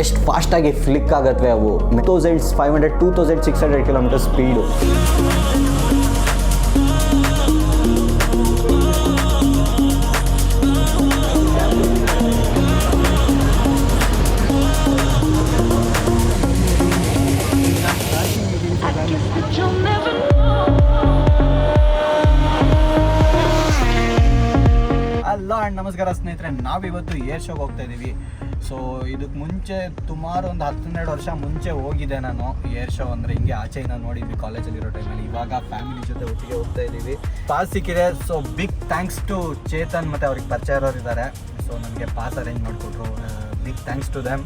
ಎಷ್ಟು ಫಾಸ್ಟಾಗಿ ಫ್ಲಿಕ್ ಆಗತ್ವೆ ಅವು. 2500 2600 ಕಿಲೋಮೀಟರ್ ಸ್ಪೀಡು. ನಮಸ್ಕಾರ ಸ್ನೇಹಿತರೆ, ನಾವಿವತ್ತು ಏರ್ ಶೋಗೆ ಹೋಗ್ತಾ ಇದ್ದೀವಿ. ಸೊ ಇದಕ್ಕೆ ಮುಂಚೆ ಸುಮಾರು ಒಂದು 10-12 ವರ್ಷ ಮುಂಚೆ ಹೋಗಿದ್ದೆ ನಾನು ಏರ್ ಶೋ. ಅಂದರೆ ಹಿಂಗೆ ಆಚೆಯಿಂದ ನೋಡಿದ್ವಿ ಕಾಲೇಜಲ್ಲಿರೋ ಟೈಮಲ್ಲಿ. ಇವಾಗ ಫ್ಯಾಮಿಲಿ ಜೊತೆ ಒಟ್ಟಿಗೆ ಹೋಗ್ತಾ ಇದ್ದೀವಿ. ಪಾಸ್ ಸಿಕ್ಕಿದೆ. So big thanks to Chetan ಮತ್ತು ಅವ್ರಿಗೆ ಪರಿಚಯ ಇರೋರು ಇದ್ದಾರೆ. ಸೊ ನನಗೆ ಪಾಸ್ ಅರೇಂಜ್ ಮಾಡಿಕೊಟ್ರು. Big thanks to them.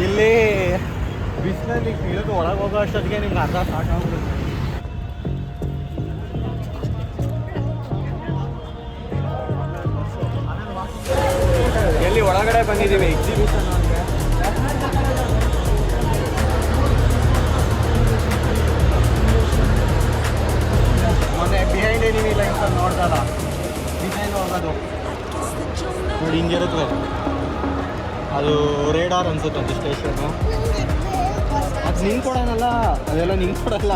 ಇಲ್ಲಿ ಬಿಸಿಲಲ್ಲಿ ಇಳಿದು ಒಳಗೆ ಹೋಗೋ ಅಷ್ಟೊತ್ತಿಗೆ ನಿಮ್ಗೆ ಅರ್ಧ ಸಾಕಾಗ್ಬಿಡುತ್ತೆ. ಎಲ್ಲಿ ಒಳಗಡೆ ಬಂದಿದ್ದೀವಿ ಎಕ್ಸಿಬಿಷನ್ ಅಂದರೆ. ಮೊನ್ನೆ ಬಿಹೈಂಡ್ ಎನಿಮಿ ಲೈನ್ಸ್ ನೋಡ್ದಲ್ಲ, ಡಿಸೈನ್ ಹೋಗೋದು ನೋಡಿ ಹಿಂಗಿರುತ್ತವೆ. ಅದು ರೇಡಾರ್ ಅನ್ಸುತ್ತಂತೆ ಸ್ಟೇಷನು. ಅದು ನಿಂತ್ಕೊಡೋಣಲ್ಲ, ಅದೆಲ್ಲ ನಿಂತ್ಕೊಡಲ್ಲ.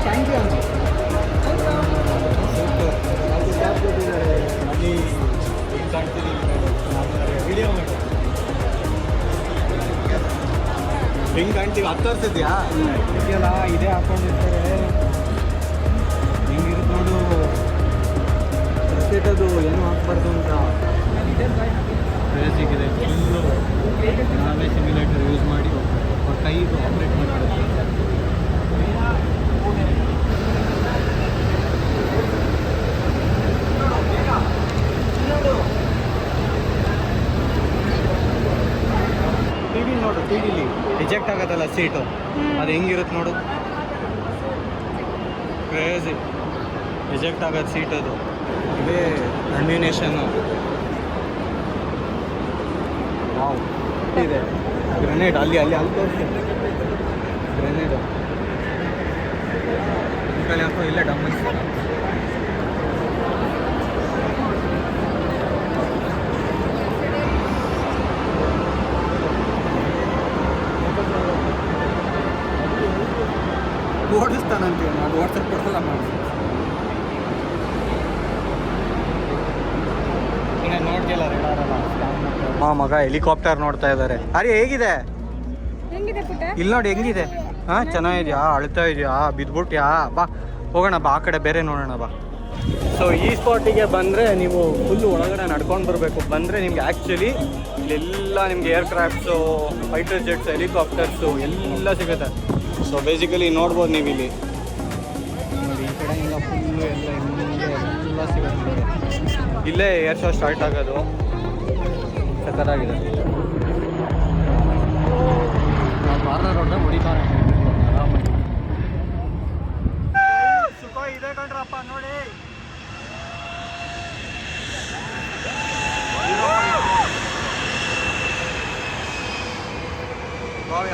ಥ್ಯಾಂಕ್ ಯು ಅಂತ ಅಲ್ಲಿ ಹಿಂಗೆ ಕಾಣ್ತಿದ್ದೀವಿ. ವಿಡಿಯೋ ಮಾಡಿ ಹಿಂಗೆ ಕಾಣ್ತೀವಿ. 10 ವರ್ಷ ಇದೆಯಾ ಇದೆಯಲ್ಲ, ಇದೇ ಹಾಕೊಂಡಿರ್ತಾರೆ. ಹಿಂಗಿರುತ್ತೆ ನೋಡು. ಪ್ರತ್ಯೇಕದು ಏನು ಹಾಕ್ಬಾರ್ದು ಅಂತ ಬೇಸಿಗಿದೆ. ಫುಲ್ಲು ನಾವೇ ಸಿಮ್ಯುಲೇಟರ್ ಯೂಸ್ ಮಾಡಿ ಅವ್ರ ಕೈದು ಆಪ್ರೇಟ್ ಮಾಡಿಬಿಡುತ್ತೆ. ಟಿ ವಿ ನೋಡು, ಟಿ ವಿಲಿ ರಿಜೆಕ್ಟ್ ಆಗೋದಲ್ಲ ಸೀಟು, ಅದು ಹೆಂಗಿರುತ್ತೆ ನೋಡು. ಕ್ರೇಜಿ ರಿಜೆಕ್ಟ್ ಆಗೋದು ಸೀಟ್. ಅದು ಇದೇ ಅನ್ವಿನೇಷನ್ನು. ವಾವ್ ಇದೆ. ಗ್ರೆನೇಡ್ ಅಲ್ಲಿ ತೋರಿಸ್ತೀನಿ. ಗ್ರೆನೇಡು ಈ ಕಡೆ ಹಾಕೋ. ಇಲ್ಲೇ ಡಮ್ಮನ್ಸ್ ಓಡಿಸ್ತಾನಂತೀವಿ. ಅದು ವಾಟ್ಸಪ್ ಕೊಡಲ್ಲ ಮಾಡಿ. ನೋಡ್ತಿಲ್ಲ ರೇಡಾರಲ್ಲ. ಮಗ ಹೆಲಿಕಾಪ್ಟರ್ ನೋಡ್ತಾ ಇದ್ದಾರೆ. ಅರೆ ಹೇಗಿದೆ ಇಲ್ಲಿ ನೋಡಿ ಹೆಂಗಿದೆ. ಚೆನ್ನಾಗಿದ್ಯಾ? ಅಳ್ತಾ ಇದೆಯಾ? ಬಿದ್ಬಿಟ್ಯಾ? ಬಾ ಹೋಗೋಣ ಬಾ, ಆ ಕಡೆ ಬೇರೆ ನೋಡೋಣ ಬಾ. ಸೊ ಈ ಸ್ಪಾಟಿಗೆ ಬಂದರೆ ನೀವು ಫುಲ್ಲು ಒಳಗಡೆ ನಡ್ಕೊಂಡು ಬರಬೇಕು. ಬಂದರೆ ನಿಮ್ಗೆ ಆ್ಯಕ್ಚುಲಿ ಇಲ್ಲೆಲ್ಲ ನಿಮ್ಗೆ ಏರ್ಕ್ರಾಫ್ಟ್ಸು, ಫೈಟರ್ ಜೆಟ್ಸ್, ಹೆಲಿಕಾಪ್ಟರ್ಸು ಎಲ್ಲ ಸಿಗುತ್ತೆ. ಸೊ ಬೇಸಿಕಲಿ ನೋಡ್ಬೋದು ನೀವು ಇಲ್ಲಿ ನೋಡಿ. ಈ ಕಡೆಯಿಂದ ಫುಲ್ಲು ಎಲ್ಲ ಸಿಗುತ್ತೆ. ಇಲ್ಲೇ ಏರ್ ಶೋ ಸ್ಟಾರ್ಟ್ ಆಗೋದು. ಸಕ್ಕತ್ತಾಗಿದೆ. ರೋಡ್ ಹೊಡಿತಾರೆ ಆರಾಮಾಗಿ. ಸುಖ ಇದೆ ಕಣ್ರಪ್ಪ ನೋಡಿ.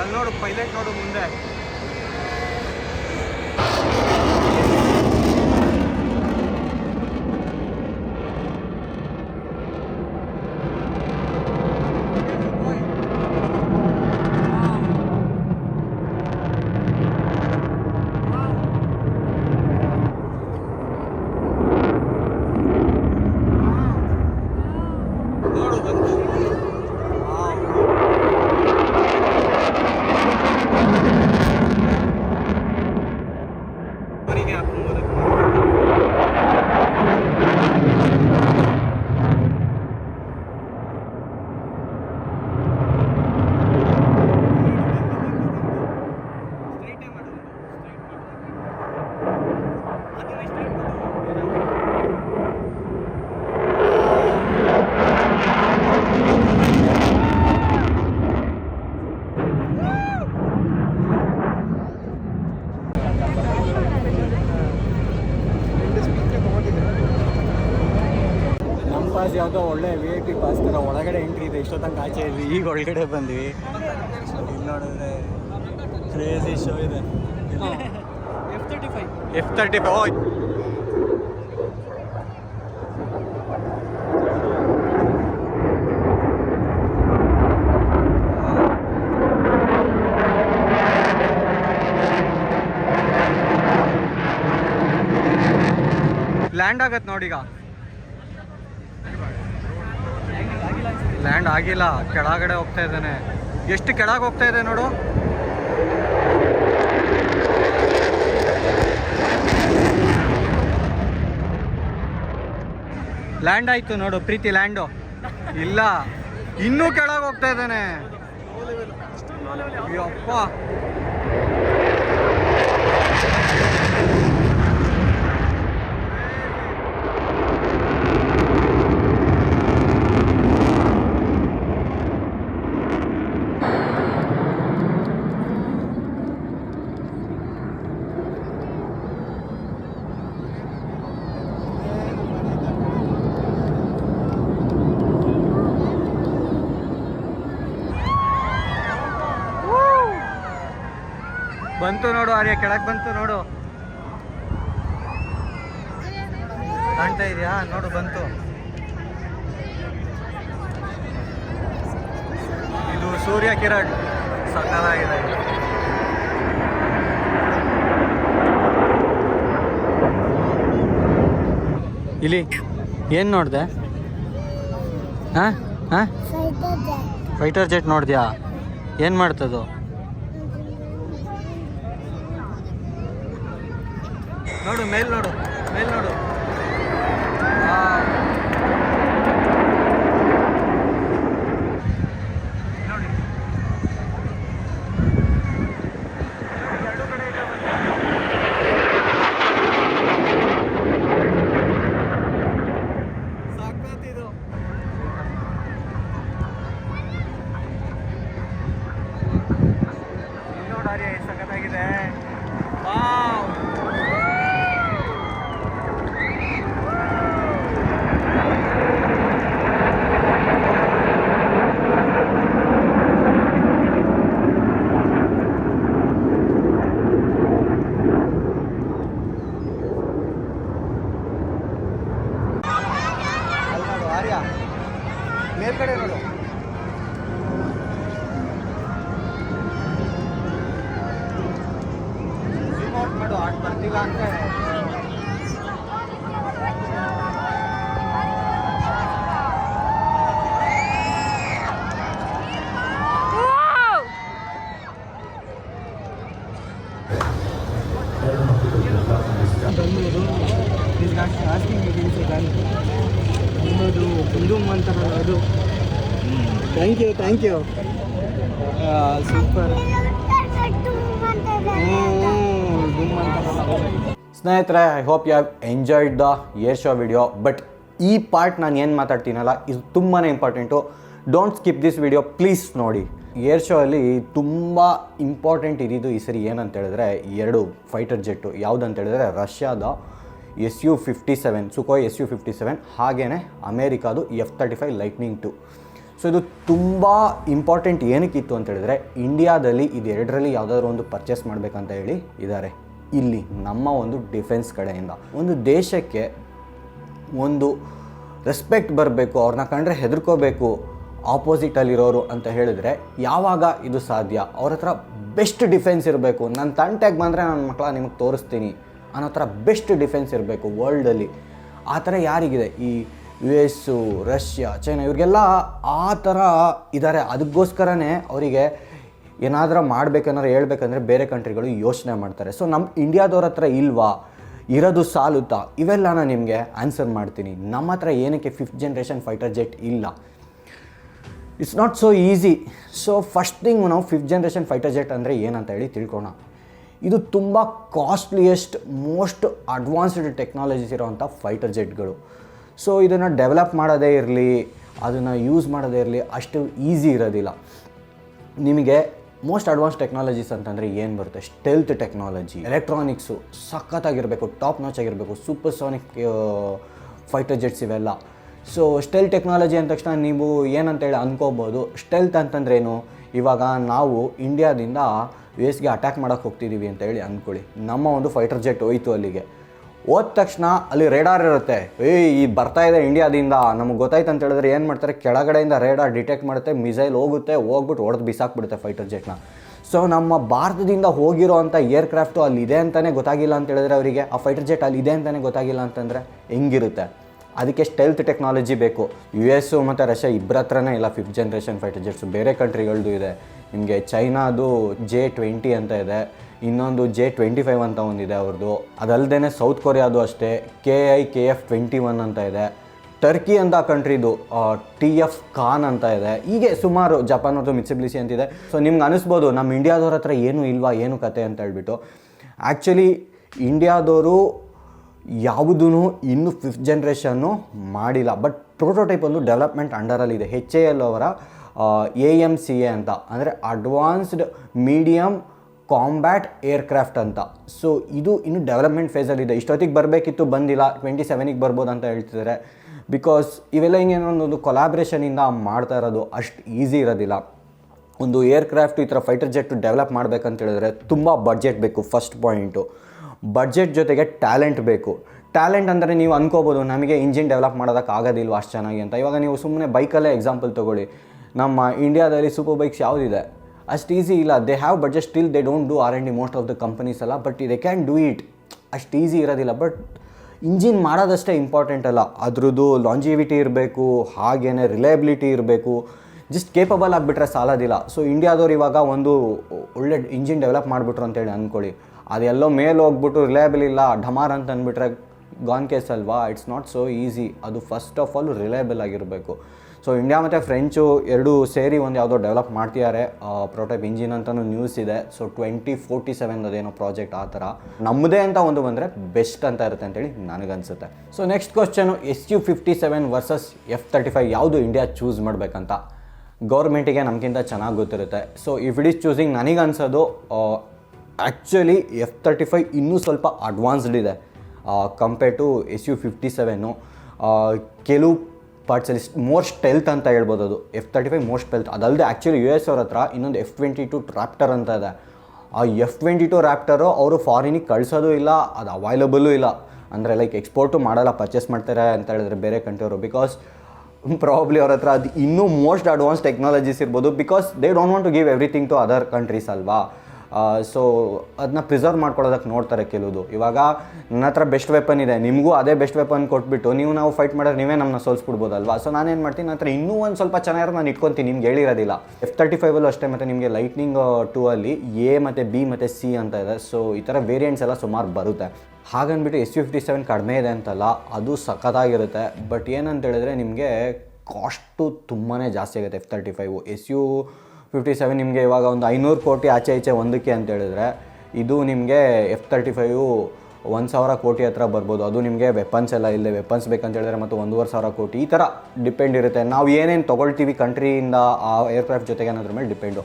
ಅಲ್ಲಿ ನೋಡು, ಪೈಲಟ್ ನೋಡು ಮುಂದೆ. ಪಾಸ್ ಯಾವುದೋ ಒಳ್ಳೆ VIP ಪಾಸ್ ಥರ ಒಳಗಡೆ ಎಂಟ್ರಿ ಇದೆ. ಇಷ್ಟೊತ್ತಂಗೆ ಆಚೆ ಇದ್ವಿ, ಈಗ ಒಳಗಡೆ ಬಂದ್ವಿ. ಇಲ್ಲಿ ನೋಡಿದ್ರೆ ಕ್ರೇಜಿ ಶೋ ಇದೆ. F-35 ಓ ಲ್ಯಾಂಡ್ ಆಗತ್ತೆ ನೋಡೀಗ. ಲ್ಯಾಂಡ್ ಆಗಿಲ್ಲ, ಕೆಳಗಡೆ ಹೋಗ್ತಾ ಇದ್ದಾನೆ. ಎಷ್ಟು ಕೆಳಗೆ ಹೋಗ್ತಾ ಇದೆ ನೋಡು. ಲ್ಯಾಂಡ್ ಆಯ್ತು ನೋಡು ಪ್ರೀತಿ, ಲ್ಯಾಂಡು ಇಲ್ಲ, ಇನ್ನೂ ಕೆಳಗೆ ಹೋಗ್ತಾ ಇದ್ದಾನೆ. ಅಪ್ಪ ಬಂತು ನೋಡು ಆರ್ಯ, ಕೆಳಗೆ ಬಂತು ನೋಡು. ಕಾಣ್ತಾ ಇದೆಯಾ ನೋಡು, ಬಂತು. ಇದು ಸೂರ್ಯ ಕಿರಣ್ ಸಕ್ಕತ್ತಾಗಿದೆ. ಇಲ್ಲಿ ಏನು ನೋಡಿದೆ? ಹಾಂ ಫೈಟರ್ ಜೆಟ್ ನೋಡಿದ್ಯಾ? ಏನು ಮಾಡ್ತದು? ನೋಡು ಮೇಲ್ ನೋಡು, ಮೇಲ್ ನೋಡು. ನೋಡಿ ಎರಡು ಕಡೆ ಸಾಕಾತಿದು. ನೋಡಾರಿ ಸಖತ್ತಾಗಿದೆ. ಮೇಲ್ಗಡೆ ನೋಡು. ರಿಮೋಟ್ ಮಾಡು, ಆಟ ಬರ್ತಿಲ್ಲ ಅಂತ. ಅಂತಾರಲ್ಲ ಅದು. Thank you super. ಸ್ನೇಹಿತರೆ, I hope you have enjoyed the air show video. But ಈ ಪಾರ್ಟ್ ನಾನು ಏನು ಮಾತಾಡ್ತೀನಲ್ಲ, ಇದು ತುಂಬಾ important. Don't skip this video please ನೋಡಿ. ಏರ್ ಶೋ ಅಲ್ಲಿ ತುಂಬ ಇಂಪಾರ್ಟೆಂಟ್ ಇದ್ದಿದ್ದು ಈ ಸರಿ ಏನಂತ ಹೇಳಿದ್ರೆ, ಎರಡು ಫೈಟರ್ ಜೆಟ್ಟು. ಯಾವುದಂತ ಹೇಳಿದ್ರೆ ರಷ್ಯಾದ Su-57 ಸುಖೋಯ್ Su-57, ಹಾಗೆಯೇ ಅಮೇರಿಕಾದು F-35 ಲೈಟ್ನಿಂಗ್ 2. ಸೊ ಇದು ತುಂಬ ಇಂಪಾರ್ಟೆಂಟ್. ಏನಕ್ಕಿತ್ತು ಅಂತ ಹೇಳಿದ್ರೆ, ಇಂಡಿಯಾದಲ್ಲಿ ಇದೆರಡರಲ್ಲಿ ಯಾವುದಾದ್ರೂ ಒಂದು ಪರ್ಚೇಸ್ ಮಾಡಬೇಕಂತ ಹೇಳಿ ಇದ್ದಾರೆ. ಇಲ್ಲಿ ನಮ್ಮ ಒಂದು ಡಿಫೆನ್ಸ್ ಕಡೆಯಿಂದ ಒಂದು ದೇಶಕ್ಕೆ ಒಂದು ರೆಸ್ಪೆಕ್ಟ್ ಬರಬೇಕು, ಅವ್ರನ್ನ ಕಂಡ್ರೆ ಹೆದರ್ಕೋಬೇಕು ಆಪೋಸಿಟಲ್ಲಿರೋರು ಅಂತ ಹೇಳಿದ್ರೆ ಯಾವಾಗ ಇದು ಸಾಧ್ಯ? ಅವ್ರ ಹತ್ರ ಬೆಸ್ಟ್ ಡಿಫೆನ್ಸ್ ಇರಬೇಕು. ನನ್ನ ತಂಟೆಗೆ ಬಂದರೆ ನನ್ನ ಮಕ್ಕಳ ನಿಮಗೆ ತೋರಿಸ್ತೀನಿ ಅನ್ನೋ ಥರ ಬೆಸ್ಟ್ ಡಿಫೆನ್ಸ್ ಇರಬೇಕು ವರ್ಲ್ಡಲ್ಲಿ. ಆ ಥರ ಯಾರಿಗಿದೆ? ಈ US, ರಷ್ಯಾ, ಚೈನಾ, ಇವ್ರಿಗೆಲ್ಲ ಆ ಥರ ಇದ್ದಾರೆ. ಅದಕ್ಕೋಸ್ಕರನೇ ಅವರಿಗೆ ಏನಾದರೂ ಮಾಡಬೇಕನ್ನಾರು ಹೇಳ್ಬೇಕಂದ್ರೆ ಬೇರೆ ಕಂಟ್ರಿಗಳು ಯೋಚನೆ ಮಾಡ್ತಾರೆ. ಸೊ ನಮ್ಮ ಇಂಡಿಯಾದವ್ರ ಹತ್ರ ಇಲ್ವಾ? ಇರೋದು ಸಾಲುತ್ತಾ? ಇವೆಲ್ಲ ನಾನು ನಿಮಗೆ ಆನ್ಸರ್ ಮಾಡ್ತೀನಿ. ನಮ್ಮ ಹತ್ರ ಏನಕ್ಕೆ 5th ಜನರೇಷನ್ ಫೈಟರ್ ಜೆಟ್ ಇಲ್ಲ? It's not so easy. So first thing, ನಾವು 5th ಜನರೇಷನ್ ಫೈಟರ್ ಜೆಟ್ ಅಂದರೆ ಏನಂತ ಹೇಳಿ ತಿಳ್ಕೊಣ. ಇದು ತುಂಬ ಕಾಸ್ಟ್ಲಿಯೆಸ್ಟ್, ಮೋಸ್ಟ್ ಅಡ್ವಾನ್ಸ್ಡ್ ಟೆಕ್ನಾಲಜೀಸ್ ಇರೋವಂಥ ಫೈಟರ್ ಜೆಟ್ಗಳು. ಸೊ ಇದನ್ನು ಡೆವಲಪ್ ಮಾಡೋದೇ ಇರಲಿ, ಅದನ್ನು ಯೂಸ್ ಮಾಡೋದೇ ಇರಲಿ, ಅಷ್ಟು ಈಸಿ ಇರೋದಿಲ್ಲ. ನಿಮಗೆ ಮೋಸ್ಟ್ ಅಡ್ವಾನ್ಸ್ ಟೆಕ್ನಾಲಜೀಸ್ ಅಂತಂದರೆ ಏನು ಬರುತ್ತೆ? ಸ್ಟೆಲ್ತ್ ಟೆಕ್ನಾಲಜಿ, ಎಲೆಕ್ಟ್ರಾನಿಕ್ಸು ಸಖತ್ತಾಗಿರಬೇಕು, ಟಾಪ್ ನಾಚ್ ಆಗಿರಬೇಕು, ಸೂಪರ್ಸೋನಿಕ್ ಫೈಟರ್ ಜೆಟ್ಸ್ ಇವೆಲ್ಲ. ಸೊ ಸ್ಟೆಲ್ತ್ ಟೆಕ್ನಾಲಜಿ ಅಂದ ತಕ್ಷಣ ನೀವು ಏನಂತೇಳಿ ಅಂದ್ಕೋಬೋದು. ಸ್ಟೆಲ್ತ್ ಅಂತಂದ್ರೇನು? ಇವಾಗ ನಾವು ಇಂಡಿಯಾದಿಂದ US ಗೆ ಅಟ್ಯಾಕ್ ಮಾಡೋಕ್ಕೆ ಹೋಗ್ತಿದ್ದೀವಿ ಅಂತ ಹೇಳಿ ಅಂದ್ಕೊಳ್ಳಿ. ನಮ್ಮ ಒಂದು ಫೈಟರ್ ಜೆಟ್ ಹೋಯ್ತು ಅಲ್ಲಿಗೆ. ಹೋದ ತಕ್ಷಣ ಅಲ್ಲಿ ರೇಡಾರ್ ಇರುತ್ತೆ. ಈ ಬರ್ತಾ ಇದೆ ಇಂಡಿಯಾದಿಂದ ನಮಗೆ ಗೊತ್ತಾಯ್ತು ಅಂತ ಹೇಳಿದ್ರೆ ಏನು ಮಾಡ್ತಾರೆ, ಕೆಳಗಡೆಯಿಂದ ರೇಡಾರ್ ಡಿಟೆಕ್ಟ್ ಮಾಡುತ್ತೆ, ಮಿಸೈಲ್ ಹೋಗ್ಬಿಟ್ಟು ಹೊಡೆದು ಬಿಸಾಕ್ಬಿಡುತ್ತೆ ಫೈಟರ್ ಜೆಟ್ನ. ಸೊ ನಮ್ಮ ಭಾರತದಿಂದ ಹೋಗಿರೋ ಅಂಥ ಏರ್ಕ್ರಾಫ್ಟು ಅಲ್ಲಿದೆ ಅಂತಲೇ ಗೊತ್ತಾಗಿಲ್ಲ ಅಂತ ಹೇಳಿದ್ರೆ ಅವರಿಗೆ, ಆ ಫೈಟರ್ ಜೆಟ್ ಅಲ್ಲಿ ಇದೆ ಅಂತಲೇ ಗೊತ್ತಾಗಿಲ್ಲ ಅಂತಂದರೆ ಹೆಂಗಿರುತ್ತೆ? ಅದಕ್ಕೆ ಸ್ಟೆಲ್ತ್ ಟೆಕ್ನಾಲಜಿ ಬೇಕು. US ಮತ್ತು ರಷ್ಯಾ ಇಬ್ಬರ ಹತ್ರನೇ ಇಲ್ಲ 5th ಜನರೇಷನ್ ಫೈಟರ್ ಜೆಟ್ಸು. ಬೇರೆ ಕಂಟ್ರಿಗಳದ್ದು ಇದೆ. ನಿಮಗೆ ಚೈನಾದು J-20 ಅಂತ ಇದೆ, ಇನ್ನೊಂದು J-25 ಅಂತ ಒಂದಿದೆ ಅವ್ರದ್ದು. ಅದಲ್ಲದೆ ಸೌತ್ ಕೊರಿಯಾದು ಅಷ್ಟೇ KF-21 ಅಂತ ಇದೆ. ಟರ್ಕಿ ಅಂತ ಕಂಟ್ರಿದು TF ಖಾನ್ ಅಂತ ಇದೆ. ಹೀಗೆ ಸುಮಾರು ಜಪಾನ್ ಅವ್ರದ್ದು ಮಿತ್ಸುಬಿಷಿ ಅಂತಿದೆ. ಸೊ ನಿಮ್ಗೆ ಅನಿಸ್ಬೋದು ನಮ್ಮ ಇಂಡಿಯಾದವ್ರ ಹತ್ರ ಏನೂ ಇಲ್ವಾ, ಏನು ಕತೆ ಅಂತ ಹೇಳ್ಬಿಟ್ಟು. ಆ್ಯಕ್ಚುಲಿ ಇಂಡಿಯಾದವರು ಯಾವುದೂ ಇನ್ನೂ 5th ಜನರೇಷನ್ನು ಮಾಡಿಲ್ಲ. ಬಟ್ ಪ್ರೋಟೋಟೈಪ್ ಒಂದು ಡೆವಲಪ್ಮೆಂಟ್ ಅಂಡರಲ್ಲಿದೆ. HAL ಅವರ AMCA ಅಂತ, ಅಂದರೆ ಅಡ್ವಾನ್ಸ್ಡ್ ಮೀಡಿಯಮ್ ಕಾಂಬ್ಯಾಟ್ ಏರ್ಕ್ರಾಫ್ಟ್ ಅಂತ. ಸೊ ಇದು ಇನ್ನು ಡೆವಲಪ್ಮೆಂಟ್ ಫೇಸಲ್ಲಿದೆ. ಇಷ್ಟೊತ್ತಿಗೆ ಬರಬೇಕಿತ್ತು, ಬಂದಿಲ್ಲ. 27ಗೆ ಬರ್ಬೋದು ಅಂತ ಹೇಳ್ತಿದ್ದಾರೆ. ಬಿಕಾಸ್ ಇವೆಲ್ಲ ಹಿಂಗೇನೊಂದು ಕೊಲಾಬ್ರೇಷನಿಂದ ಮಾಡ್ತಾ ಇರೋದು ಅಷ್ಟು ಈಸಿ ಇರೋದಿಲ್ಲ. ಒಂದು ಏರ್ಕ್ರಾಫ್ಟು ಈ ಥರ ಫೈಟರ್ ಜೆಟ್ಟು ಡೆವಲಪ್ ಮಾಡಬೇಕಂತ ಹೇಳಿದ್ರೆ ತುಂಬ ಬಡ್ಜೆಟ್ ಬೇಕು. ಫಸ್ಟ್ ಪಾಯಿಂಟು ಬಡ್ಜೆಟ್ ಜೊತೆಗೆ ಟ್ಯಾಲೆಂಟ್ ಬೇಕು. ಟ್ಯಾಲೆಂಟ್ ಅಂದರೆ ನೀವು ಅನ್ಕೋಬೋದು ನಮಗೆ ಇಂಜಿನ್ ಡೆವಲಪ್ ಮಾಡೋದಕ್ಕಾಗೋದಿಲ್ವ ಅಷ್ಟು ಚೆನ್ನಾಗಿ ಅಂತ. ಇವಾಗ ನೀವು ಸುಮ್ಮನೆ ಬೈಕಲ್ಲೇ ಎಕ್ಸಾಂಪಲ್ ತೊಗೊಳ್ಳಿ. ನಮ್ಮ ಇಂಡಿಯಾದಲ್ಲಿ ಸೂಪರ್ ಬೈಕ್ಸ್ ಯಾವುದಿದೆ, ಅಷ್ಟು ಈಸಿ ಇಲ್ಲ. They have budget, still they don't do R&D most of the companies ಎಲ್ಲ. But they can do it. ಅಷ್ಟು ಈಸಿ ಇರೋದಿಲ್ಲ. ಬಟ್ ಇಂಜಿನ್ ಮಾಡೋದಷ್ಟೇ ಇಂಪಾರ್ಟೆಂಟ್ ಅಲ್ಲ, ಅದ್ರದ್ದು ಲಾಂಜಿವಿಟಿ ಇರಬೇಕು, ಹಾಗೇನೆ ರಿಲಯಬಿಲಿಟಿ ಇರಬೇಕು. ಜಸ್ಟ್ ಕೇಪಬಲ್ ಆಗಿಬಿಟ್ರೆ ಸಾಲೋದಿಲ್ಲ. ಸೊ ಇಂಡಿಯಾದವ್ರು ಇವಾಗ ಒಂದು ಒಳ್ಳೆ ಇಂಜಿನ್ ಡೆವಲಪ್ ಮಾಡಿಬಿಟ್ರು ಅಂತೇಳಿ ಅಂದ್ಕೊಳ್ಳಿ, ಅದೆಲ್ಲೋ ಮೇಲೆ ಹೋಗ್ಬಿಟ್ಟು ರಿಲಯಬಲ್ ಇಲ್ಲ ಢಮಾರ್ ಅಂತ ಅಂದ್ಬಿಟ್ರೆ ಗಾನ್ ಕೇಸ್ ಅಲ್ವಾ. It's not so easy. ಅದು ಫಸ್ಟ್ ಆಫ್ ಆಲ್ ರಿಲಯಬಲ್ ಆಗಿರಬೇಕು. ಸೊ ಇಂಡಿಯಾ ಮತ್ತು ಫ್ರೆಂಚು ಎರಡೂ ಸೇರಿ ಒಂದು ಯಾವುದೋ ಡೆವಲಪ್ ಮಾಡ್ತಿದ್ದಾರೆ ಪ್ರೋಟೈಪ್ ಇಂಜಿನ್ ಅಂತಲೂ ನ್ಯೂಸ್ ಇದೆ. ಸೊ 2047 ಅದೇನೋ ಪ್ರಾಜೆಕ್ಟ್ ಆ ಥರ ನಮ್ಮದೇ ಅಂತ ಒಂದು ಬಂದರೆ ಬೆಸ್ಟ್ ಅಂತ ಇರುತ್ತೆ ಅಂತೇಳಿ ನನಗನ್ಸುತ್ತೆ. So next question, Su-57 versus F-35 ಯಾವುದು ಇಂಡಿಯಾ ಚೂಸ್ ಮಾಡಬೇಕಂತ. ಗೌರ್ಮೆಂಟಿಗೆ ನಮಗಿಂತ ಚೆನ್ನಾಗಿ ಗೊತ್ತಿರುತ್ತೆ. So if it is choosing, ನನಗೆ ಅನ್ಸೋದು ಆ್ಯಕ್ಚುಲಿ F-35 ಇನ್ನೂ ಸ್ವಲ್ಪ ಅಡ್ವಾನ್ಸ್ಡ್ ಇದೆ ಕಂಪೇರ್ ಟು Su-57. ಕೆಲವು ಪಾರ್ಟ್ಸಲ್ಲಿ ಮೋರ್ ಸ್ಟೆಲ್ತ್ ಅಂತ ಹೇಳ್ಬೋದು. ಅದು F-35 ಮೋರ್ ಸ್ಟೆಲ್ತ್. ಅದಲ್ಲದೆ ಆ್ಯಕ್ಚುಲಿ US ಅವ್ರ ಹತ್ರ ಇನ್ನೊಂದು F-22 ರಾಪ್ಟರ್ ಅಂತ ಇದೆ. ಆ F-22 ರಾಪ್ಟರು ಅವರು ಫಾರಿನಿಗೆ ಕಳಿಸೋದು ಇಲ್ಲ, ಅದು ಅವೈಲಬಲ್ಲೂ ಇಲ್ಲ. ಅಂದರೆ ಲೈಕ್ ಎಕ್ಸ್ಪೋರ್ಟು ಮಾಡಲ್ಲ, ಪರ್ಚೇಸ್ ಮಾಡ್ತಾರೆ ಅಂತ ಹೇಳಿದ್ರೆ ಬೇರೆ ಕಂಟ್ರಿಯವರು. ಬಿಕಾಸ್ ಪ್ರಾಬ್ಲಿ ಅವ್ರ ಹತ್ರ ಅದು ಇನ್ನೂ ಮೋಸ್ಟ್ ಅಡ್ವಾನ್ಸ್ ಟೆಕ್ನಾಲಜೀಸ್ ಇರ್ಬೋದು. Because they don't want to give everything to other countries ಅಲ್ವಾ. ಸೊ ಅದನ್ನ ಪ್ರಿಸರ್ವ್ ಮಾಡ್ಕೊಳ್ಳೋದಕ್ಕೆ ನೋಡ್ತಾರೆ ಕೆಲವುದು. ಇವಾಗ ನನ್ನ ಹತ್ರ ಬೆಸ್ಟ್ ವೆಪನ್ ಇದೆ, ನಿಮಗೂ ಅದೇ ಬೆಸ್ಟ್ ವೆಪನ್ ಕೊಟ್ಬಿಟ್ಟು ನಾವು ಫೈಟ್ ಮಾಡಿದ್ರೆ ನೀವೇ ನಮ್ಮನ್ನ ಸೋಲ್ಸ್ಬಿಡ್ಬೋದಲ್ವಾ. ಸೊ ನಾನೇನು ಮಾಡ್ತೀನಿ, ನನ್ನ ಹತ್ರ ಇನ್ನೂ ಒಂದು ಸ್ವಲ್ಪ ಚೆನ್ನಾಗಿರೋ ನಾನು ಇಟ್ಕೊತೀನಿ, ನಿಮ್ಗೆ ಹೇಳಿರೋದಿಲ್ಲ. F-35 ಅಷ್ಟೇ. ಮತ್ತು ನಿಮಗೆ ಲೈಟ್ನಿಂಗ್ 2 ಅಲ್ಲಿ A ಮತ್ತು B ಮತ್ತು C ಅಂತ ಇದೆ. ಸೊ ಈ ಥರ ವೇರಿಯಂಟ್ಸ್ ಎಲ್ಲ ಸುಮಾರು ಬರುತ್ತೆ. ಹಾಗನ್ಬಿಟ್ಟು Su-57 ಕಡಿಮೆ ಇದೆ ಅಂತಲ್ಲ, ಅದು ಸಖತ್ತಾಗಿರುತ್ತೆ. ಬಟ್ ಏನಂತ ಹೇಳಿದ್ರೆ ನಿಮಗೆ ಕಾಸ್ಟು ತುಂಬಾ ಜಾಸ್ತಿ ಆಗುತ್ತೆ F-35. Su-57 ನಿಮಗೆ ಇವಾಗ ಒಂದು 500 ಕೋಟಿ ಆಚೆ ಈಚೆ ಒಂದಕ್ಕೆ ಅಂತ ಹೇಳಿದ್ರೆ, ಇದು ನಿಮಗೆ F-35 1,000 ಕೋಟಿ ಹತ್ರ ಬರ್ಬೋದು. ಅದು ನಿಮಗೆ ವೆಪನ್ಸ್ ಎಲ್ಲ ಇಲ್ಲದೆ, ವೆಪನ್ಸ್ ಬೇಕಂತ ಹೇಳಿದ್ರೆ ಮತ್ತು 1,500 ಕೋಟಿ ಈ ಥರ ಡಿಪೆಂಡ್ ಇರುತ್ತೆ. ನಾವು ಏನೇನು ತೊಗೊಳ್ತೀವಿ ಕಂಟ್ರಿಯಿಂದ ಆ ಏರ್ಕ್ರಾಫ್ಟ್ ಜೊತೆಗೆ ಅನ್ನೋದ್ರ ಮೇಲೆ ಡಿಪೆಂಡು.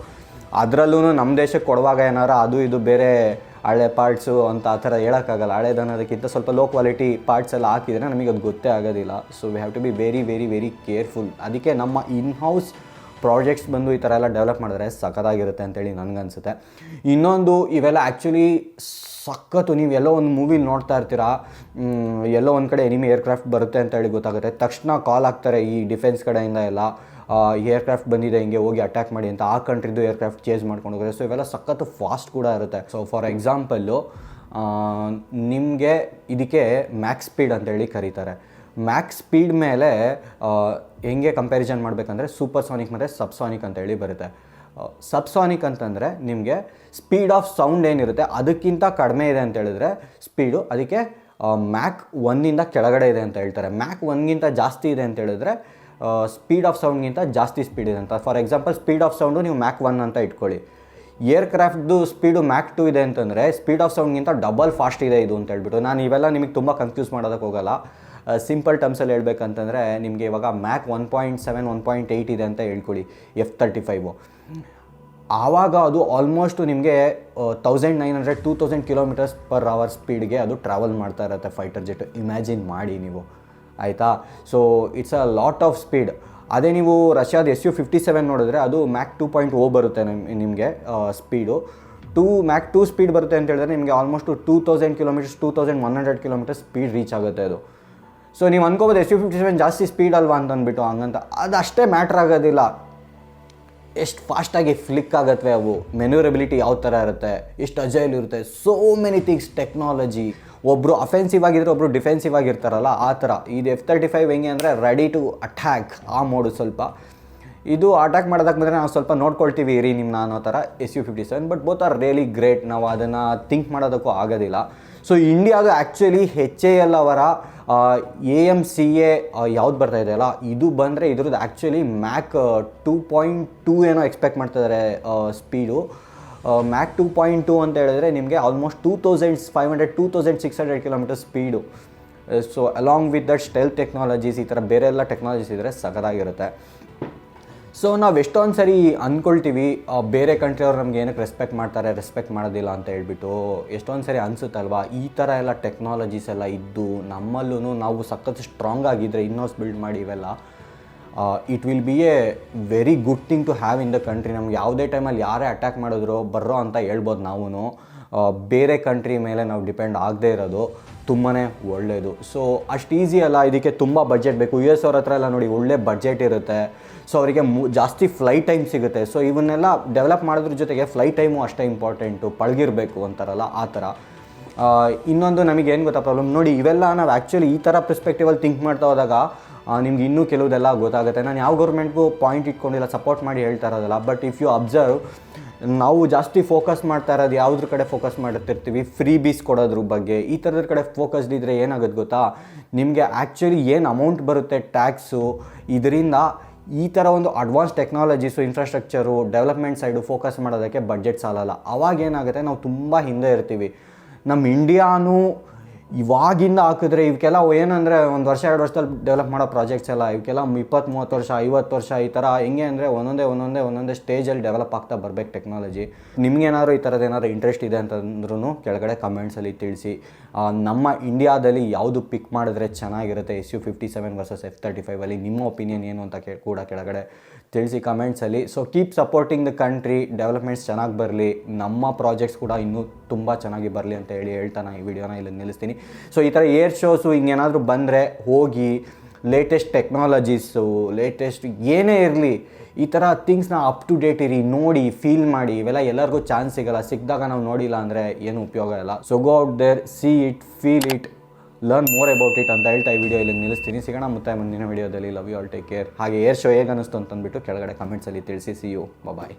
ಅದರಲ್ಲೂ ನಮ್ಮ ದೇಶಕ್ಕೆ ಕೊಡುವಾಗ ಏನಾರು ಅದು ಇದು ಬೇರೆ ಹಳೆ ಪಾರ್ಟ್ಸು ಅಂತ ಆ ಥರ ಹೇಳೋಕ್ಕಾಗಲ್ಲ. ಹಳೇದನ್ನೋದಕ್ಕಿಂತ ಸ್ವಲ್ಪ ಲೋ ಕ್ವಾಲಿಟಿ ಪಾರ್ಟ್ಸ್ ಎಲ್ಲ ಹಾಕಿದರೆ ನಮಗೆ ಅದು ಗೊತ್ತೇ ಆಗೋದಿಲ್ಲ. So we have to be very very very careful. ಅದಕ್ಕೆ ನಮ್ಮ ಇನ್ಹೌಸ್ ಪ್ರಾಜೆಕ್ಟ್ಸ್ ಬಂದು ಈ ಥರ ಎಲ್ಲ ಡೆವಲಪ್ ಮಾಡಿದ್ರೆ ಸಖತ್ತಾಗಿರುತ್ತೆ ಅಂತೇಳಿ ನನಗನ್ಸುತ್ತೆ. ಇನ್ನೊಂದು, ಇವೆಲ್ಲ ಆ್ಯಕ್ಚುಲಿ ಸಖತ್ತು. ನೀವು ಎಲ್ಲೋ ಒಂದು ಮೂವಿಲಿ ನೋಡ್ತಾ ಇರ್ತೀರಾ, ಎಲ್ಲೋ ಒಂದು ಕಡೆ ಎನಿಮಿ ಏರ್ಕ್ರಾಫ್ಟ್ ಬರುತ್ತೆ ಅಂತ ಹೇಳಿ ಗೊತ್ತಾಗುತ್ತೆ, ತಕ್ಷಣ ಕಾಲ್ ಆಗ್ತಾರೆ ಈ ಡಿಫೆನ್ಸ್ ಕಡೆಯಿಂದ ಎಲ್ಲ, ಏರ್ಕ್ರಾಫ್ಟ್ ಬಂದಿದೆ ಹಿಂಗೆ ಹೋಗಿ ಅಟ್ಯಾಕ್ ಮಾಡಿ ಅಂತ. ಆ ಕಂಟ್ರಿದು ಏರ್ಕ್ರಾಫ್ಟ್ ಚೇಂಜ್ ಮಾಡ್ಕೊಂಡು ಹೋಗುತ್ತೆ. ಸೊ ಇವೆಲ್ಲ ಸಖತ್ತು ಫಾಸ್ಟ್ ಕೂಡ ಇರುತ್ತೆ. ಸೊ ಫಾರ್ ಎಕ್ಸಾಂಪಲ್ಲು ನಿಮಗೆ ಇದಕ್ಕೆ ಮ್ಯಾಕ್ಸ್ ಸ್ಪೀಡ್ ಅಂತೇಳಿ ಕರೀತಾರೆ. ಮ್ಯಾಕ್ಸ್ ಸ್ಪೀಡ್ ಮೇಲೆ ಹೆಂಗೆ ಕಂಪ್ಯಾರಿಸನ್ ಮಾಡಬೇಕಂದ್ರೆ ಸೂಪರ್ಸಾನಿಕ್ ಮತ್ತು ಸಬ್ಸಾನಿಕ್ ಅಂತೇಳಿ ಬರುತ್ತೆ. ಸಬ್ಸಾನಿಕ್ ಅಂತಂದರೆ ನಿಮಗೆ ಸ್ಪೀಡ್ ಆಫ್ ಸೌಂಡ್ ಏನಿರುತ್ತೆ ಅದಕ್ಕಿಂತ ಕಡಿಮೆ ಇದೆ ಅಂತ ಹೇಳಿದ್ರೆ ಸ್ಪೀಡು, ಅದಕ್ಕೆ ಮ್ಯಾಕ್ 1 ಕೆಳಗಡೆ ಇದೆ ಅಂತ ಹೇಳ್ತಾರೆ. ಮ್ಯಾಕ್ 1ಗಿಂತ ಜಾಸ್ತಿ ಇದೆ ಅಂತ ಹೇಳಿದ್ರೆ ಸ್ಪೀಡ್ ಆಫ್ ಸೌಂಡ್ಗಿಂತ ಜಾಸ್ತಿ ಸ್ಪೀಡ್ ಇದೆ ಅಂತ. For example speed of sound ನೀವು ಮ್ಯಾಕ್ 1 ಅಂತ ಇಟ್ಕೊಳ್ಳಿ. ಏರ್ಕ್ರಾಫ್ಟ್ದು ಸ್ಪೀಡು ಮ್ಯಾಕ್ 2 ಇದೆ ಅಂತಂದರೆ ಸ್ಪೀಡ್ ಆಫ್ ಸೌಂಡ್ಗಿಂತ ಡಬಲ್ ಫಾಸ್ಟ್ ಇದೆ ಇದು ಅಂತ ಹೇಳ್ಬಿಟ್ಟು. ನಾನು ಇವೆಲ್ಲ ನಿಮಗೆ ತುಂಬ ಕನ್ಫ್ಯೂಸ್ ಮಾಡೋದಕ್ಕೆ ಹೋಗಲ್ಲ. ಸಿಂಪಲ್ ಟರ್ಮ್ಸಲ್ಲಿ ಹೇಳ್ಬೇಕಂತಂದರೆ ನಿಮಗೆ ಇವಾಗ ಮ್ಯಾಕ್ 1.7 1.8 ಇದೆ ಅಂತ ಹೇಳ್ಕೊಳ್ಳಿ F-35. ಆವಾಗ ಅದು ಆಲ್ಮೋಸ್ಟ್ ನಿಮಗೆ 1900-2000 km/h ಸ್ಪೀಡ್ಗೆ ಅದು ಟ್ರಾವೆಲ್ ಮಾಡ್ತಾ ಇರುತ್ತೆ ಫೈಟರ್ ಜೆಟ್. ಇಮ್ಯಾಜಿನ್ ಮಾಡಿ ನೀವು, ಆಯಿತಾ. So it's a lot of speed. ಅದೇ ನೀವು ರಷ್ಯಾದ Su-57 ನೋಡಿದ್ರೆ ಅದು ಮ್ಯಾಕ್ 2.0 ಬರುತ್ತೆ ನಿಮಗೆ ಸ್ಪೀಡು. ಮ್ಯಾಕ್ 2 ಸ್ಪೀಡ್ ಬರುತ್ತೆ ಅಂತ ಹೇಳಿದ್ರೆ ನಿಮಗೆ almost 2000 kilometres 2100 kilometres speed reach ಆಗುತ್ತೆ ಅದು. ಸೊ ನೀವು ಅನ್ಕೋಬೋದು SU57 ಜಾಸ್ತಿ ಸ್ಪೀಡ್ ಅಲ್ವಾ ಅಂತ ಅಂದ್ಬಿಟ್ಟು, ಹಂಗಂತ ಅದು ಅಷ್ಟೇ ಮ್ಯಾಟ್ರ್ ಆಗೋದಿಲ್ಲ. ಎಷ್ಟು ಫಾಸ್ಟಾಗಿ ಫ್ಲಿಕ್ ಆಗತ್ವೆ ಅವು, ಮೆನ್ಯೂರಬಿಲಿಟಿ ಯಾವ ಥರ ಇರುತ್ತೆ, ಎಷ್ಟು ಅಜೈಲ್ ಇರುತ್ತೆ, ಸೋ ಮೆನಿ ಥಿಂಗ್ಸ್, ಟೆಕ್ನಾಲಜಿ. ಒಬ್ಬರು ಅಫೆನ್ಸಿವ್ ಆಗಿದ್ರೆ ಒಬ್ಬರು ಡಿಫೆನ್ಸಿವ್ ಆಗಿರ್ತಾರಲ್ಲ ಆ ಥರ. ಇದು F-35 ಹೆಂಗೆ ಅಂದರೆ ರೆಡಿ ಟು ಅಟ್ಯಾಕ್ ಆ ಮೋಡು ಸ್ವಲ್ಪ. ಇದು ಅಟ್ಯಾಕ್ ಮಾಡೋದಕ್ಕೆ ಬಂದರೆ ನಾವು ಸ್ವಲ್ಪ ನೋಡ್ಕೊಳ್ತೀವಿ ಇರಿ ನಿಮ್ಮನ್ನ ಅನ್ನೋ ಥರ SU57. But both are really great. ನಾವು ಅದನ್ನು ಥಿಂಕ್ ಮಾಡೋದಕ್ಕೂ ಆಗೋದಿಲ್ಲ. ಸೊ ಇಂಡಿಯಾದು ಆ್ಯಕ್ಚುಲಿ HAL ಅವರ AMCA ಯಾವ್ದು ಬರ್ತಾ ಇದೆಯಲ್ಲ, ಇದು ಬಂದರೆ ಇದ್ರದ್ದು ಆ್ಯಕ್ಚುಲಿ ಮ್ಯಾಕ್ 2.2 ಏನೋ ಎಕ್ಸ್ಪೆಕ್ಟ್ ಮಾಡ್ತಿದ್ದಾರೆ ಸ್ಪೀಡು. ಮ್ಯಾಕ್ 2.2 ಅಂತ ಹೇಳಿದ್ರೆ ನಿಮಗೆ almost 2500-2600 kilometre speed. So along with that stealth technologies, ಈ ಥರ ಬೇರೆ ಎಲ್ಲ ಟೆಕ್ನಾಲಜೀಸ್ ಇದ್ದರೆ ಸಖತ್ತಾಗಿರುತ್ತೆ. ಸೊ ನಾವು ಎಷ್ಟೊಂದು ಸರಿ ಅಂದ್ಕೊಳ್ತೀವಿ ಬೇರೆ ಕಂಟ್ರಿಯವ್ರು ನಮ್ಗೆ ಏನಕ್ಕೆ ರೆಸ್ಪೆಕ್ಟ್ ಮಾಡೋದಿಲ್ಲ ಅಂತ ಹೇಳ್ಬಿಟ್ಟು ಎಷ್ಟೊಂದು ಸರಿ ಅನಿಸುತ್ತಲ್ವಾ. ಈ ಥರ ಎಲ್ಲ ಟೆಕ್ನಾಲಜೀಸ್ ಎಲ್ಲ ಇದ್ದು ನಮ್ಮಲ್ಲೂ ನಾವು ಸಖತ್ ಸ್ಟ್ರಾಂಗ್ ಆಗಿದ್ದರೆ ಇನ್ನೋಸ್ ಬಿಲ್ಡ್ ಮಾಡಿ ಇವೆಲ್ಲ, it will be a very good thing to have in the country. ನಮ್ಗೆ ಯಾವುದೇ ಟೈಮಲ್ಲಿ ಯಾರೇ ಅಟ್ಯಾಕ್ ಮಾಡಿದ್ರು ಬರ್ರೋ ಅಂತ ಹೇಳ್ಬೋದು ನಾವು. ಬೇರೆ ಕಂಟ್ರಿ ಮೇಲೆ ನಾವು ಡಿಪೆಂಡ್ ಆಗದೇ ಇರೋದು ತುಂಬಾ ಒಳ್ಳೆಯದು. ಸೊ ಅಷ್ಟು ಈಸಿ ಅಲ್ಲ, ಇದಕ್ಕೆ ತುಂಬ ಬಡ್ಜೆಟ್ ಬೇಕು. US ಅವ್ರ ಹತ್ರ ಎಲ್ಲ ನೋಡಿ ಒಳ್ಳೆ ಬಡ್ಜೆಟ್ ಇರುತ್ತೆ. ಸೊ ಅವರಿಗೆ ಜಾಸ್ತಿ ಫ್ಲೈಟ್ ಟೈಮ್ ಸಿಗುತ್ತೆ. ಸೊ ಇವನ್ನೆಲ್ಲ ಡೆವಲಪ್ ಮಾಡೋದ್ರ ಜೊತೆಗೆ ಫ್ಲೈಟ್ ಟೈಮು ಅಷ್ಟೇ ಇಂಪಾರ್ಟೆಂಟು, ಪಳಗಿರಬೇಕು ಅಂತಾರಲ್ಲ ಆ ಥರ. ಇನ್ನೊಂದು ನಮಗೆ ಏನು ಗೊತ್ತಾ ಪ್ರಾಬ್ಲಮ್ ನೋಡಿ, ಇವೆಲ್ಲ ನಾವು ಆ್ಯಕ್ಚುಲಿ ಈ ಥರ ಪರ್ಸ್ಪೆಕ್ಟಿವಲ್ಲಿ ಥಿಂಕ್ ಮಾಡ್ತಾ ಹೋದಾಗ ನಿಮ್ಗೆ ಇನ್ನೂ ಕೆಲವುದೆಲ್ಲ ಗೊತ್ತಾಗುತ್ತೆ. ನಾನು ಯಾವ ಗೌರ್ಮೆಂಟ್ಗೂ ಪಾಯಿಂಟ್ ಇಟ್ಕೊಂಡಿಲ್ಲ, ಸಪೋರ್ಟ್ ಮಾಡಿ ಹೇಳ್ತಾ ಇರೋದಲ್ಲ. ಬಟ್ ಇಫ್ ಯು ಅಬ್ಸರ್ವ್, ನಾವು ಜಾಸ್ತಿ ಫೋಕಸ್ ಮಾಡ್ತಾ ಇರೋದು ಯಾವುದ್ರ ಕಡೆ ಫೋಕಸ್ ಮಾಡ್ತಿರ್ತೀವಿ, ಫ್ರೀ ಬೀಸ್ ಕೊಡೋದ್ರ ಬಗ್ಗೆ. ಈ ಥರದ ಕಡೆ ಫೋಕಸ್ಡ್ ಇದ್ದರೆ ಏನಾಗುತ್ತೆ ಗೊತ್ತಾ, ನಿಮಗೆ ಆ್ಯಕ್ಚುಲಿ ಏನು ಅಮೌಂಟ್ ಬರುತ್ತೆ ಟ್ಯಾಕ್ಸು, ಇದರಿಂದ ಈ ಥರ ಒಂದು advance technologies, infrastructure, development side focus ಮಾಡೋದಕ್ಕೆ ಬಡ್ಜೆಟ್ ಸಾಲಲ್ಲ. ಅವಾಗ ಏನಾಗುತ್ತೆ, ನಾವು ತುಂಬ ಹಿಂದೆ ಇರ್ತೀವಿ. ನಮ್ಮ ಇಂಡಿಯಾನೂ ಇವಾಗಿಂದ ಹಾಕಿದ್ರೆ ಇವಕ್ಕೆಲ್ಲ ಏನಂದರೆ 1 ವರ್ಷ 2 ವರ್ಷದಲ್ಲಿ ಡೆವಲಪ್ ಮಾಡೋ ಪ್ರಾಜೆಕ್ಟ್ಸ್ ಎಲ್ಲ ಇವಕ್ಕೆಲ್ಲ 20-30 ವರ್ಷ 50 ವರ್ಷ ಈ ಥರ ಹೆಂಗೆ ಅಂದರೆ ಒಂದೊಂದೇ ಸ್ಟೇಜಲ್ಲಿ ಡೆವಲಪ್ ಆಗ್ತಾ ಬರಬೇಕು ಟೆಕ್ನಾಲಜಿ. ನಿಮ್ಗೇನಾದ್ರು ಈ ಥರದ್ದು ಏನಾದ್ರು ಇಂಟ್ರೆಸ್ಟ್ ಇದೆ ಅಂತಂದ್ರೂ ಕೆಳಗಡೆ ಕಮೆಂಟ್ಸಲ್ಲಿ ತಿಳಿಸಿ. ನಮ್ಮ ಇಂಡಿಯಾದಲ್ಲಿ ಯಾವುದು ಪಿಕ್ ಮಾಡಿದ್ರೆ ಚೆನ್ನಾಗಿರುತ್ತೆ SU57 ವರ್ಸಸ್ F-35 ಅಲ್ಲಿ ನಿಮ್ಮ ಒಪಿನಿಯನ್ ಏನು ಅಂತ ಕೂಡ ಕೆಳಗಡೆ ತಿಳಿಸಿ ಕಮೆಂಟ್ಸಲ್ಲಿ. So keep supporting the country, developments ಚೆನ್ನಾಗಿ ಬರಲಿ, ನಮ್ಮ ಪ್ರಾಜೆಕ್ಟ್ಸ್ ಕೂಡ ಇನ್ನೂ ತುಂಬ ಚೆನ್ನಾಗಿ ಬರಲಿ ಅಂತ ಹೇಳ್ತಾನೆ ಈ ವಿಡಿಯೋನ ಇಲ್ಲಿ ನಿಲ್ಲಿಸ್ತೀನಿ. ಸೊ ಈ ಥರ ಏರ್ ಶೋಸು ಹಿಂಗೇನಾದರೂ ಬಂದರೆ ಹೋಗಿ ಲೇಟೆಸ್ಟ್ ಟೆಕ್ನಾಲಜೀಸು, ಲೇಟೆಸ್ಟ್ ಏನೇ ಇರಲಿ, ಈ ಥರ ಥಿಂಗ್ಸ್ನ ಅಪ್ ಟು ಡೇಟ್ ಇರಿ, ನೋಡಿ, ಫೀಲ್ ಮಾಡಿ. ಇವೆಲ್ಲ ಎಲ್ಲರಿಗೂ ಚಾನ್ಸ್ ಸಿಗೋಲ್ಲ. ಸಿಕ್ಕಿದಾಗ ನಾವು ನೋಡಿಲ್ಲ ಅಂದರೆ ಏನು ಉಪಯೋಗ ಇಲ್ಲ. So go out there, see it, feel it, learn more about it ಅಂತ ಹೇಳ್ತಾ ಈ ವಿಡಿಯೋ ಇಲ್ಲಿ ನಿಲ್ಲಿಸ್ತೀನಿ. ಸಿಗೋಣ ಮತ್ತೆ ಮುಂದಿನ ವಿಡಿಯೋದಲ್ಲಿ. Love you all, take care. ಹಾಗೆ ಏರ್ ಶೋ ಹೇಗೆ ಅನ್ನಿಸ್ತು ಅಂತಂದ್ಬಿಟ್ಟು ಕೆಳಗಡೆ ಕಮೆಂಟ್ಸಲ್ಲಿ ತಿಳಿಸಿ. See you, bye.